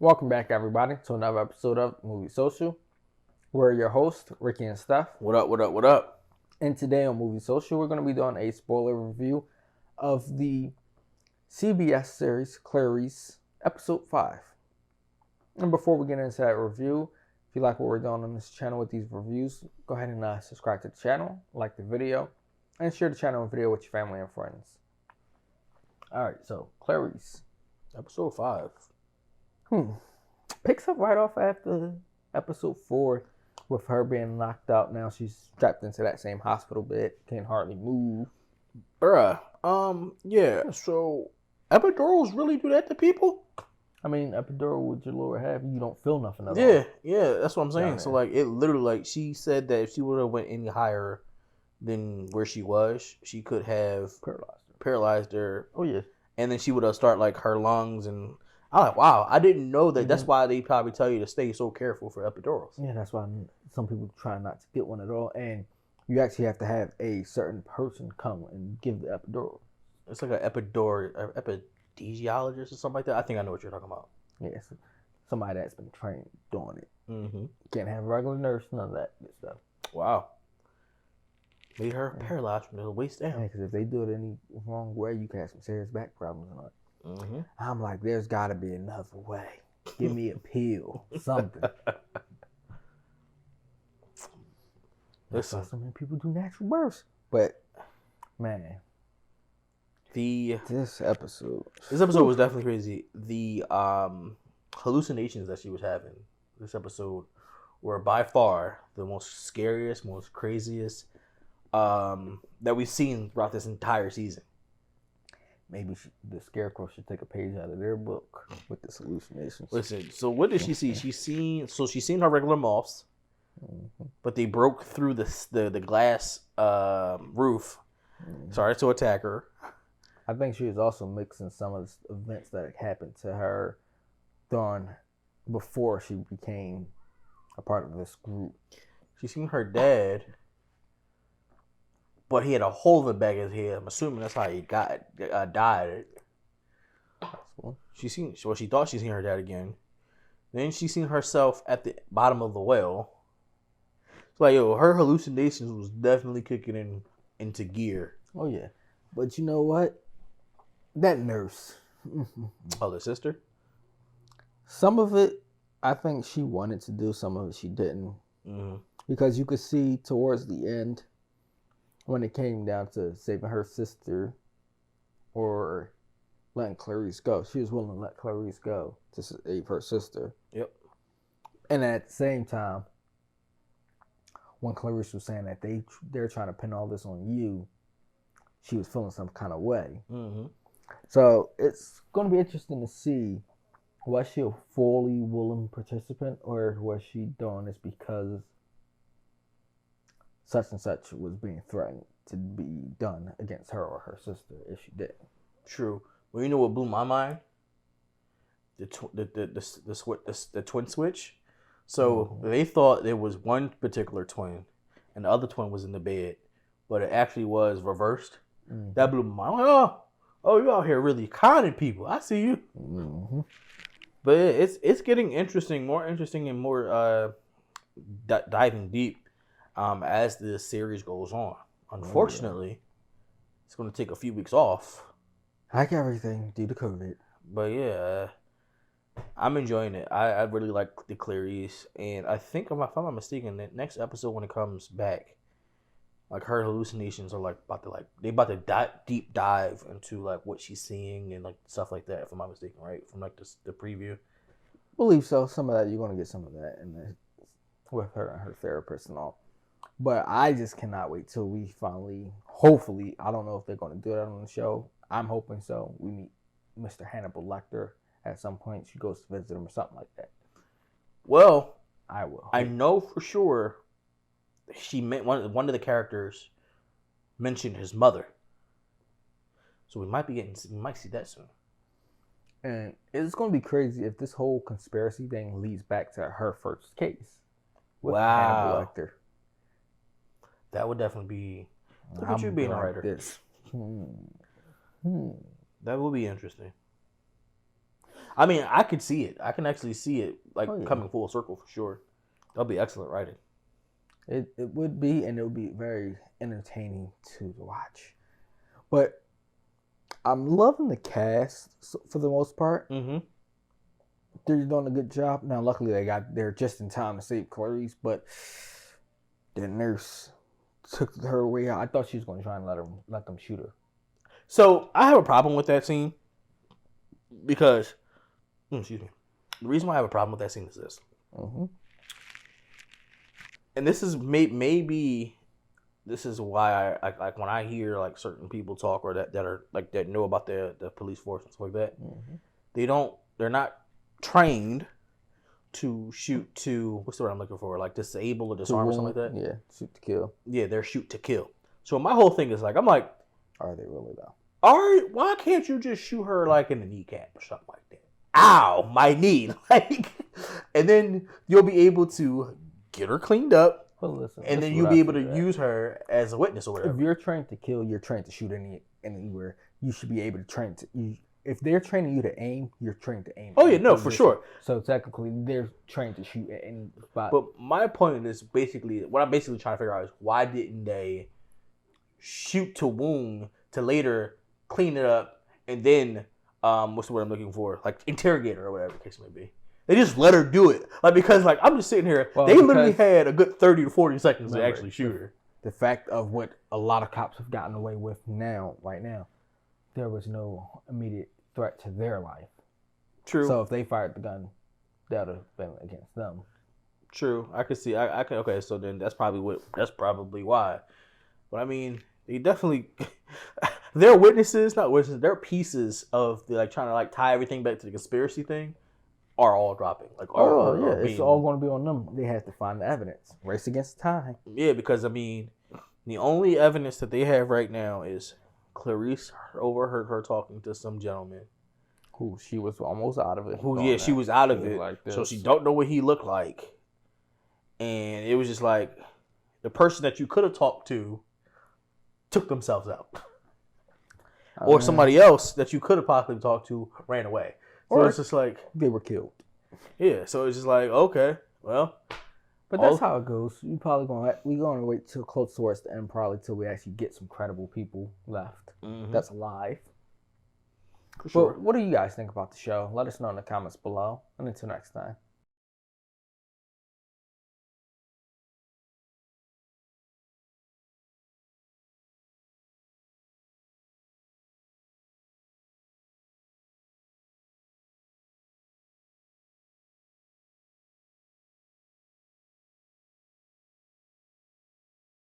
Welcome back, everybody, to another episode of Movie Social. We're your hosts, Ricky and Steph. What up, what up, what up? And today on Movie Social, we're going to be doing a spoiler review of the CBS series Clarice, Episode 5. And before we get into that review, if you like what we're doing on this channel with these reviews, go ahead and subscribe to the channel, like the video, and share the channel and video with your family and friends. Alright, so Clarice, Episode 5. Picks up right off after episode 4 with her being knocked out. Now she's strapped into that same hospital bed, can't hardly move. Bruh, yeah, so epidurals really do that to people? I mean, epidural with your lower half, you don't feel nothing at all. Yeah, that's what I'm saying. So, like, it literally, like, she said that if she would have went any higher than where she was, she could have paralyzed her. Oh, yeah. And then she would have started, like, her lungs and... I'm like, wow, I didn't know that. Mm-hmm. That's why they probably tell you to stay so careful for epidurals. Yeah, that's why some people try not to get one at all. And you actually have to have a certain person come and give the epidural. It's like an epidemiologist or something like that. I think I know what you're talking about. Yes, yeah, somebody that's been trained doing it. Mm-hmm. Can't have a regular nurse, none of that good stuff. Wow. Made her paralyzed from the waist down. Yeah, because if they do it any wrong way, you can have some serious back problems on it. Mm-hmm. I'm like, there's got to be another way. Give me a pill, something. Listen, so many people do natural births, but man, this episode was definitely crazy. The hallucinations that she was having this episode were by far the most scariest, most craziest that we've seen throughout this entire season. Maybe the Scarecrow should take a page out of their book with the hallucinations. Listen, so what did she see? She's seen her regular moths, but they broke through the glass roof. Started to attack her. I think she was also mixing some of the events that happened to her before she became a part of this group. She's seen her dad, but he had a hole in the back of his head. I'm assuming that's how he died. Possible. She thought she seen her dad again. Then she seen herself at the bottom of the well. It's like, her hallucinations was definitely kicking into gear. Oh yeah, but you know what? That nurse. Oh, the sister. Some of it, I think she wanted to do. Some of it she didn't, because you could see towards the end, when it came down to saving her sister or letting Clarice go, she was willing to let Clarice go to save her sister. Yep. And at the same time, when Clarice was saying that they're trying to pin all this on you, she was feeling some kind of way. Mm-hmm. So it's going to be interesting to see, was she a fully willing participant, or was she doing this because such and such was being threatened to be done against her or her sister if she did. True. Well, you know what blew my mind? The twin switch. So they thought there was one particular twin, and the other twin was in the bed, but it actually was reversed. Mm-hmm. That blew my mind. Oh, you out here really conning people. I see you. Mm-hmm. But it's getting interesting, more interesting, and more diving deep. As the series goes on. Unfortunately, it's going to take a few weeks off. Like everything due to COVID. But yeah, I'm enjoying it. I really like the Clarice. And I think, if I'm not mistaken, the next episode when it comes back, like her hallucinations are like about to deep dive into like what she's seeing and like stuff like that, if I'm not mistaken, right? From like the preview. Believe so. Some of that, you're going to get some of that with her and her therapist and all. But I just cannot wait till we finally, hopefully, I don't know if they're going to do that on the show. I'm hoping so. We meet Mr. Hannibal Lecter at some point. She goes to visit him or something like that. Well, I will. I know for sure she meant one of the characters mentioned his mother. So we might see that soon. And it's going to be crazy if this whole conspiracy thing leads back to her first case with Hannibal Lecter. That would definitely be... Look at you being a writer. This. That will be interesting. I mean, I could see it. I can actually see it Yeah. coming full circle for sure. That'll be excellent writing. It would be, and it would be very entertaining to watch. But I'm loving the cast for the most part. Mm-hmm. They're doing a good job. Now, luckily, they got there just in time to save Clarice, but the nurse took her away. I thought she was going to try and let them shoot her. So I have a problem with that scene because, excuse me, the reason why I have a problem with that scene is this, and this is maybe this is why I like when I hear like certain people talk or that are like that know about the police force and stuff like that, they're not trained to shoot to, what's the word I'm looking for, like disable or disarm or something like that. Yeah, shoot to kill. Yeah, they're shoot to kill. So my whole thing is like, I'm like, are they really though? All right, why can't you just shoot her like in the kneecap or something like that? Ow, my knee. Like, and then you'll be able to get her cleaned up, well, listen, and then you'll be able to use her as a witness or whatever. If you're trained to kill, you're trained to shoot anywhere. You should be able to train to. If they're training you to aim, you're trained to aim. Oh yeah, no, for sure. So technically, they're trained to shoot at any spot. But my point is basically what I'm basically trying to figure out is why didn't they shoot to wound to later clean it up and then what's the word I'm looking for? Like interrogate her or whatever the case may be. They just let her do it. Like because like I'm just sitting here. Well, they literally had a good 30 to 40 seconds to actually shoot her. The fact of what a lot of cops have gotten away with right now. There was no immediate threat to their life. True. So if they fired the gun, that would have been against them. True. I could see. I can. Okay. So then that's probably why. But I mean, they definitely. They're witnesses, not witnesses. They're pieces of the like trying to like tie everything back to the conspiracy thing. Are all dropping. Like it's all going to be on them. They have to find the evidence. Race against time. Yeah, because I mean, the only evidence that they have right now is Clarice overheard her talking to some gentleman. Who she was almost out of it. She was out of it. Like so she don't know what he looked like. And it was just like the person that you could have talked to took themselves out. Or somebody else that you could have possibly talked to ran away. So or it's just like they were killed. Yeah, so it's just like, okay, well. But that's how it goes. We're gonna wait till close towards the end, probably till we actually get some credible people left. That's alive. For sure. But what do you guys think about the show? Let us know in the comments below. And until next time.